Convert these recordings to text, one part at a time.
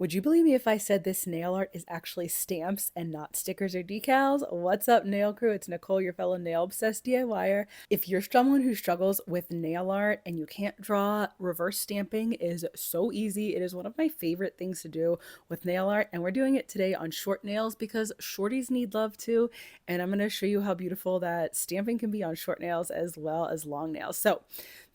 Would you believe me if I said this nail art is actually stamps and not stickers or decals? What's up, nail crew? It's Nicole, your fellow nail obsessed DIYer. If you're someone who struggles with nail art and you can't draw, reverse stamping is so easy. It is one of my favorite things to do with nail art, and we're doing it today on short nails because shorties need love too. And I'm going to show you how beautiful that stamping can be on short nails as well as long nails. So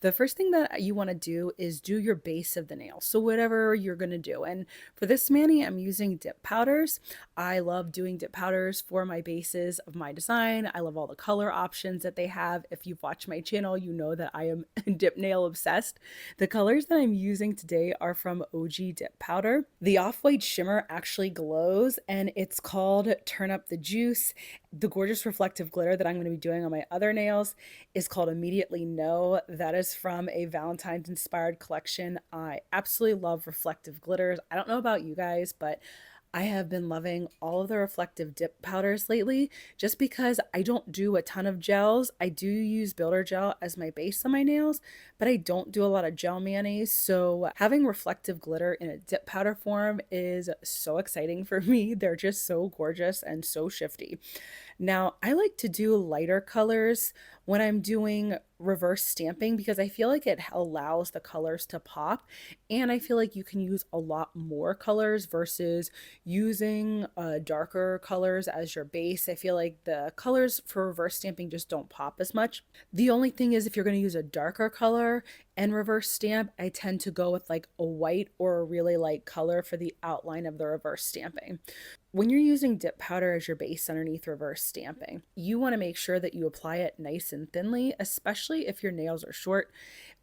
the first thing that you want to do is do your base of the nail. So whatever you're going to do. And for this mani, I'm using dip powders. I love doing dip powders for my bases of my design. I love all the color options that they have. If you've watched my channel, you know that I am dip nail obsessed. The colors that I'm using today are from OG Dip Powder. The off-white shimmer actually glows and it's called Turn Up the Juice. The gorgeous reflective glitter that I'm going to be doing on my other nails is called Immediately No. That is from a Valentine's inspired collection. I absolutely love reflective glitters. I don't know about you guys, but I have been loving all of the reflective dip powders lately just because I don't do a ton of gels. I do use builder gel as my base on my nails, but I don't do a lot of gel manis. So having reflective glitter in a dip powder form is so exciting for me. They're just so gorgeous and so shifty. Now, I like to do lighter colors when I'm doing reverse stamping because I feel like it allows the colors to pop, and I feel like you can use a lot more colors versus using darker colors as your base. I feel like the colors for reverse stamping just don't pop as much. The only thing is if you're going to use a darker color and reverse stamp, I tend to go with like a white or a really light color for the outline of the reverse stamping. When you're using dip powder as your base underneath reverse stamping, you want to make sure that you apply it nice and thinly, especially if your nails are short.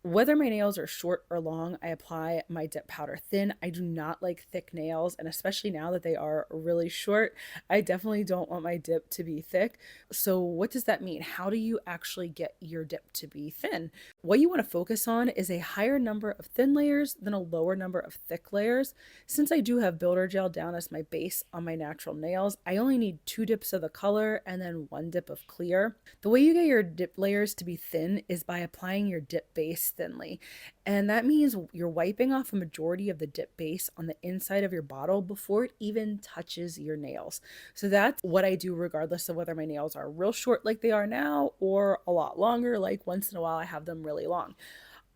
Whether my nails are short or long, I apply my dip powder thin. I do not like thick nails, and especially now that they are really short, I definitely don't want my dip to be thick. So what does that mean? How do you actually get your dip to be thin? What you want to focus on is a higher number of thin layers than a lower number of thick layers. Since I do have builder gel down as my base on my natural nails, I only need 2 dips of the color and then 1 dip of clear. The way you get your dip layers to be thin is by applying your dip base thinly. And that means you're wiping off a majority of the dip base on the inside of your bottle before it even touches your nails. So that's what I do regardless of whether my nails are real short like they are now or a lot longer, like once in a while I have them really long.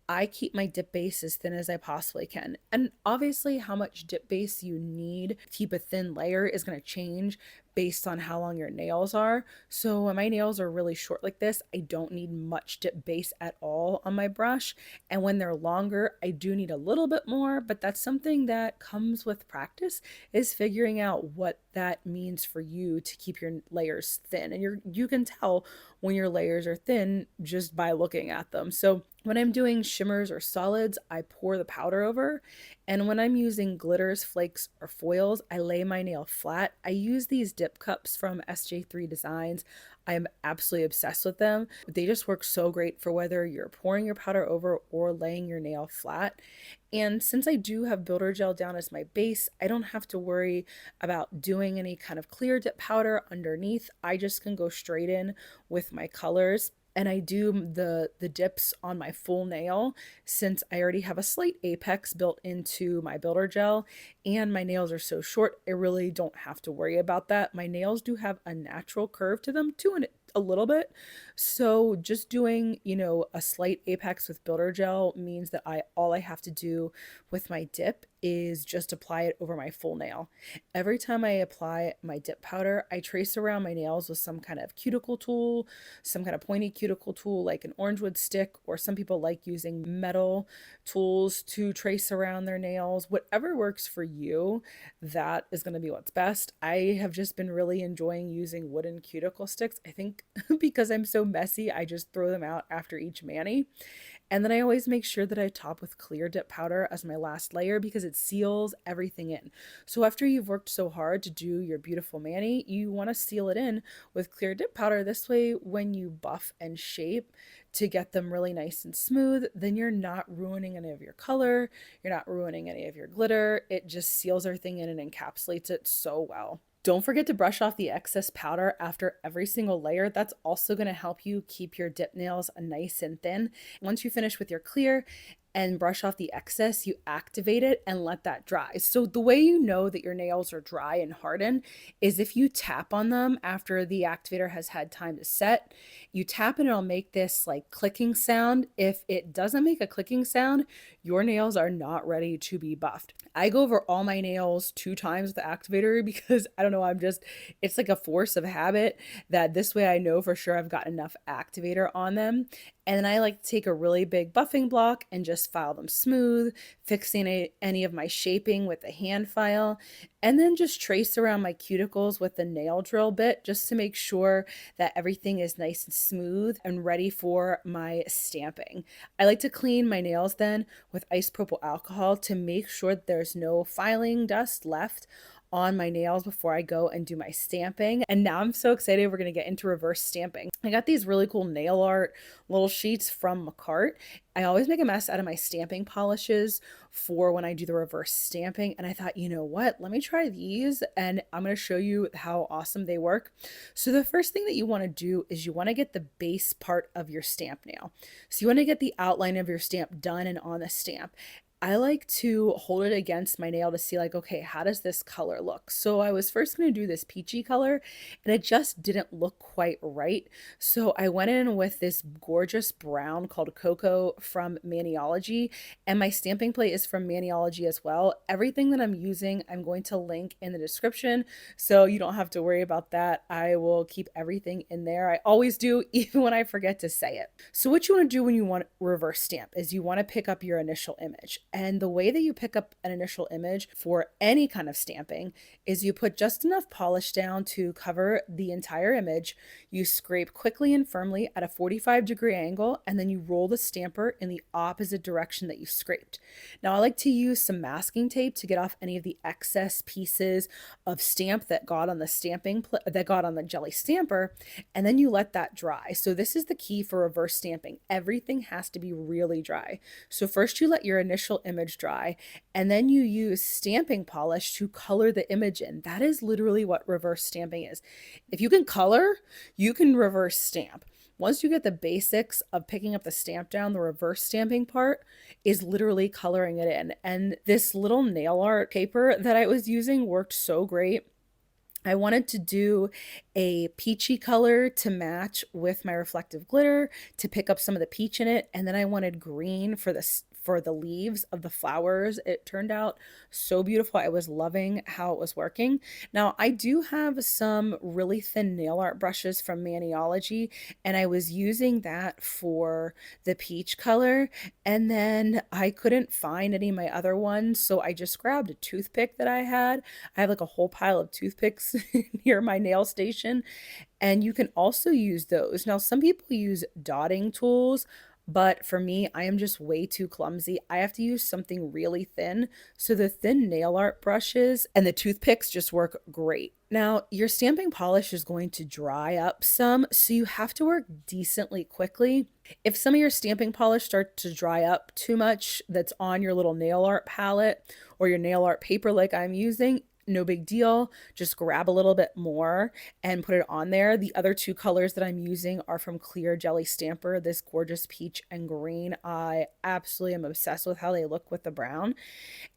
I keep my dip base as thin as I possibly can. And obviously, how much dip base you need to keep a thin layer is going to change based on how long your nails are. So when my nails are really short like this, I don't need much dip base at all on my brush. And when they're longer, I do need a little bit more, but that's something that comes with practice, is figuring out what that means for you to keep your layers thin. And you can tell when your layers are thin just by looking at them. So when I'm doing shimmers or solids, I pour the powder over. And when I'm using glitters, flakes, or foils, I lay my nail flat. I use these dip cups from SJ3 Designs. I'm absolutely obsessed with them. They just work so great for whether you're pouring your powder over or laying your nail flat. And since I do have builder gel down as my base, I don't have to worry about doing any kind of clear dip powder underneath. I just can go straight in with my colors. And I do the dips on my full nail since I already have a slight apex built into my builder gel and my nails are so short, I really don't have to worry about that. My nails do have a natural curve to them too, and a little bit. So just doing, a slight apex with builder gel means that all I have to do with my dip is just apply it over my full nail. Every time I apply my dip powder, I trace around my nails with some kind of cuticle tool, some kind of pointy cuticle tool like an orange wood stick, or some people like using metal tools to trace around their nails. Whatever works for you, that is going to be what's best. I have just been really enjoying using wooden cuticle sticks. I think because I'm so messy, I just throw them out after each mani. And then I always make sure that I top with clear dip powder as my last layer because it seals everything in. So after you've worked so hard to do your beautiful mani, you want to seal it in with clear dip powder. This way, when you buff and shape to get them really nice and smooth, then you're not ruining any of your color, you're not ruining any of your glitter. It just seals everything in and encapsulates it so well. Don't forget to brush off the excess powder after every single layer. That's also going to help you keep your dip nails nice and thin. Once you finish with your clear and brush off the excess, you activate it and let that dry. So the way you know that your nails are dry and hardened is if you tap on them after the activator has had time to set. You tap and it'll make this like clicking sound. If it doesn't make a clicking sound, your nails are not ready to be buffed. I go over all my nails 2 times with the activator because I don't know, it's like a force of habit that this way I know for sure I've got enough activator on them. And then I like to take a really big buffing block and just file them smooth, fixing any of my shaping with a hand file, and then just trace around my cuticles with the nail drill bit just to make sure that everything is nice and smooth and ready for my stamping. I like to clean my nails then with isopropyl alcohol to make sure that there's no filing dust left on my nails before I go and do my stamping. And now I'm so excited we're going to get into reverse stamping. I got these really cool nail art little sheets from McCart. I always make a mess out of my stamping polishes for when I do the reverse stamping. And I thought, you know what? Let me try these and I'm going to show you how awesome they work. So the first thing that you want to do is you want to get the base part of your stamp nail. So you want to get the outline of your stamp done and on the stamp. I like to hold it against my nail to see like, okay, how does this color look? So I was first going to do this peachy color and it just didn't look quite right. So I went in with this gorgeous brown called Cocoa from Maniology, and my stamping plate is from Maniology as well. Everything that I'm using, I'm going to link in the description, so you don't have to worry about that. I will keep everything in there. I always do, even when I forget to say it. So what you want to do when you want reverse stamp is you want to pick up your initial image. And the way that you pick up an initial image for any kind of stamping is you put just enough polish down to cover the entire image. You scrape quickly and firmly at a 45-degree angle, and then you roll the stamper in the opposite direction that you scraped. Now, I like to use some masking tape to get off any of the excess pieces of stamp that got on the jelly stamper, and then you let that dry. So this is the key for reverse stamping. Everything has to be really dry. So first you let your initial image dry, and then you use stamping polish to color the image in. That is literally what reverse stamping is. If you can color, you can reverse stamp. Once you get the basics of picking up the stamp down, the reverse stamping part is literally coloring it in. And this little nail art paper that I was using worked so great. I wanted to do a peachy color to match with my reflective glitter to pick up some of the peach in it. And then I wanted green for the leaves of the flowers. It turned out so beautiful. I was loving how it was working. Now, I do have some really thin nail art brushes from Maniology, and I was using that for the peach color. And then I couldn't find any of my other ones, so I just grabbed a toothpick that I had. I have like a whole pile of toothpicks near my nail station, and you can also use those. Now, some people use dotting tools, but for me, I am just way too clumsy. I have to use something really thin. So the thin nail art brushes and the toothpicks just work great. Now, your stamping polish is going to dry up some, so you have to work decently quickly. If some of your stamping polish starts to dry up too much that's on your little nail art palette or your nail art paper like I'm using, no big deal. Just grab a little bit more and put it on there. The other 2 colors that I'm using are from Clear Jelly Stamper, this gorgeous peach and green. I absolutely am obsessed with how they look with the brown.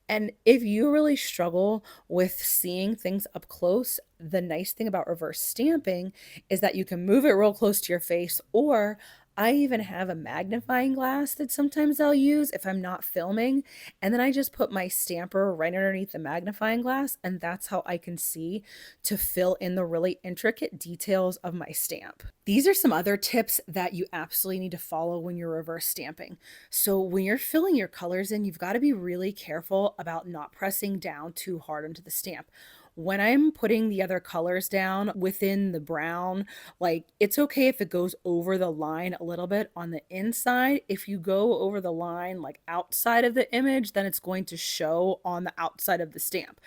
And if you really struggle with seeing things up close, the nice thing about reverse stamping is that you can move it real close to your face, or I even have a magnifying glass that sometimes I'll use if I'm not filming, and then I just put my stamper right underneath the magnifying glass, and that's how I can see to fill in the really intricate details of my stamp. These are some other tips that you absolutely need to follow when you're reverse stamping. So when you're filling your colors in, you've got to be really careful about not pressing down too hard into the stamp. When I'm putting the other colors down within the brown, like it's okay if it goes over the line a little bit on the inside. If you go over the line like outside of the image, then it's going to show on the outside of the stamp.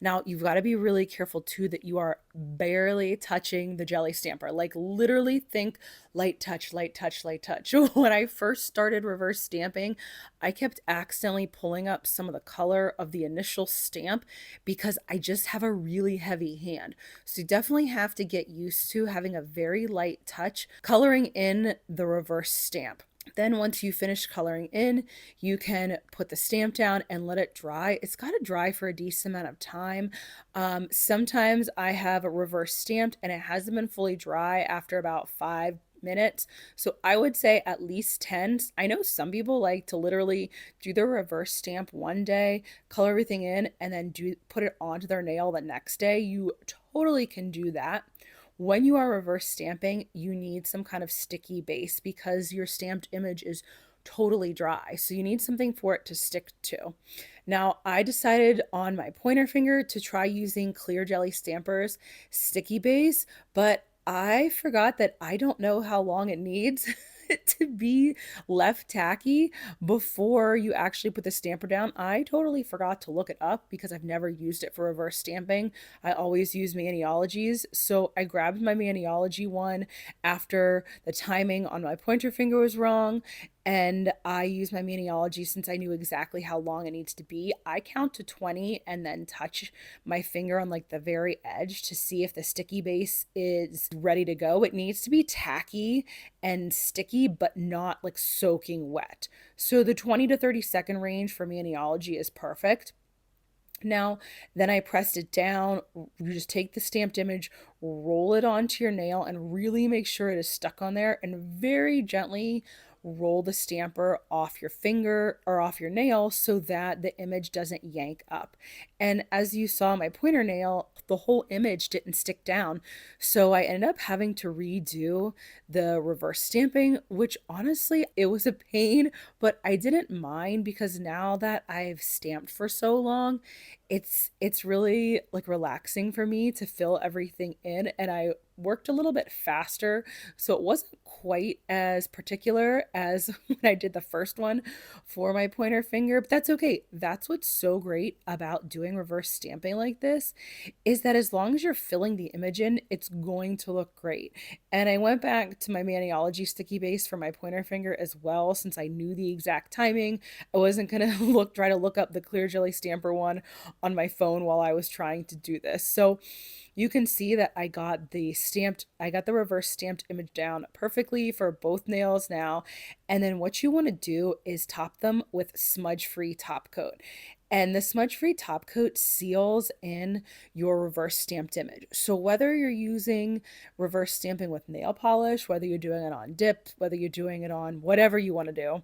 Now, you've got to be really careful too that you are barely touching the jelly stamper. Like literally think light touch, light touch, light touch. When I first started reverse stamping, I kept accidentally pulling up some of the color of the initial stamp because I just have a really heavy hand. So you definitely have to get used to having a very light touch coloring in the reverse stamp. Then once you finish coloring in, you can put the stamp down and let it dry. It's got to dry for a decent amount of time. Sometimes I have a reverse stamped and it hasn't been fully dry after about 5 minutes. So I would say at least 10. I know some people like to literally do their reverse stamp one day, color everything in, and then put it onto their nail the next day. You totally can do that. When you are reverse stamping, you need some kind of sticky base because your stamped image is totally dry. So you need something for it to stick to. Now, I decided on my pointer finger to try using Clear Jelly Stampers sticky base, but I forgot that I don't know how long it needs to be left tacky before you actually put the stamper down. I totally forgot to look it up because I've never used it for reverse stamping. I always use Maniologies. So I grabbed my Maniology one after the timing on my pointer finger was wrong. And I use my Maniology since I knew exactly how long it needs to be. I count to 20 and then touch my finger on like the very edge to see if the sticky base is ready to go. It needs to be tacky and sticky, but not like soaking wet. So the 20 to 30-second range for Maniology is perfect. Now, then I pressed it down. You just take the stamped image, roll it onto your nail, and really make sure it is stuck on there, and very gently roll the stamper off your finger or off your nail so that the image doesn't yank up. And as you saw my pointer nail, the whole image didn't stick down. So I ended up having to redo the reverse stamping, which honestly, it was a pain, but I didn't mind because now that I've stamped for so long, it's really like relaxing for me to fill everything in, and I worked a little bit faster, so it wasn't quite as particular as when I did the first one for my pointer finger, but that's okay. That's what's so great about doing reverse stamping like this, is that as long as you're filling the image in, it's going to look great. And I went back to my Maniology sticky base for my pointer finger as well, since I knew the exact timing. I wasn't gonna try to look up the Clear Jelly Stamper one on my phone while I was trying to do this. So you can see that I got the reverse stamped image down perfectly for both nails now. And then what you want to do is top them with smudge-free top coat. And the smudge-free top coat seals in your reverse stamped image. So whether you're using reverse stamping with nail polish, whether you're doing it on dip, whether you're doing it on whatever you want to do,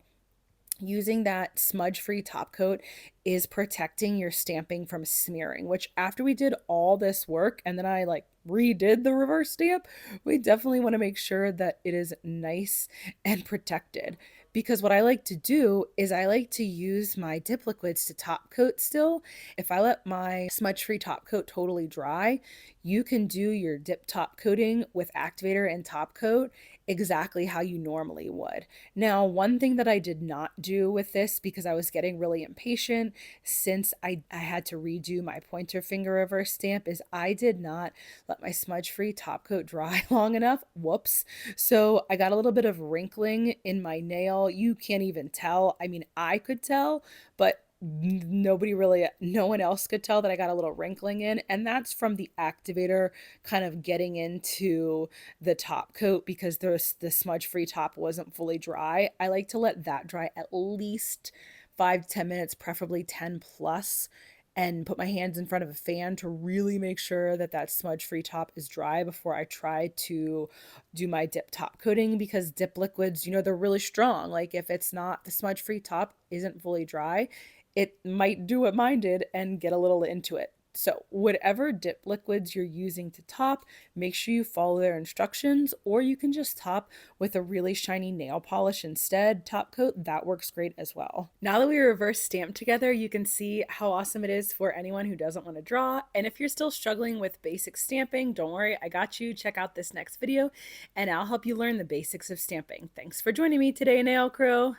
using that smudge-free top coat is protecting your stamping from smearing, which after we did all this work and then I like redid the reverse stamp, we definitely want to make sure that it is nice and protected. Because what I like to do is I like to use my dip liquids to top coat still. If I let my smudge-free top coat totally dry, you can do your dip top coating with activator and top coat exactly how you normally would. Now, one thing that I did not do with this because I was getting really impatient since I had to redo my pointer finger reverse stamp is I did not let my smudge-free top coat dry long enough. Whoops. So I got a little bit of wrinkling in my nail. You can't even tell. I mean, I could tell, but no one else could tell that I got a little wrinkling in, and that's from the activator kind of getting into the top coat because the smudge free top wasn't fully dry. I like to let that dry at least 5 to 10 minutes, preferably 10 plus, and put my hands in front of a fan to really make sure that that smudge free top is dry before I try to do my dip top coating, because dip liquids, they're really strong. Like if it's not, the smudge free top isn't fully dry, it might do what mine did and get a little into it. So whatever dip liquids you're using to top, make sure you follow their instructions, or you can just top with a really shiny nail polish instead, top coat. That works great as well. Now that we reverse stamped together, you can see how awesome it is for anyone who doesn't want to draw. And if you're still struggling with basic stamping, don't worry, I got you. Check out this next video and I'll help you learn the basics of stamping. Thanks for joining me today, Nail Crew.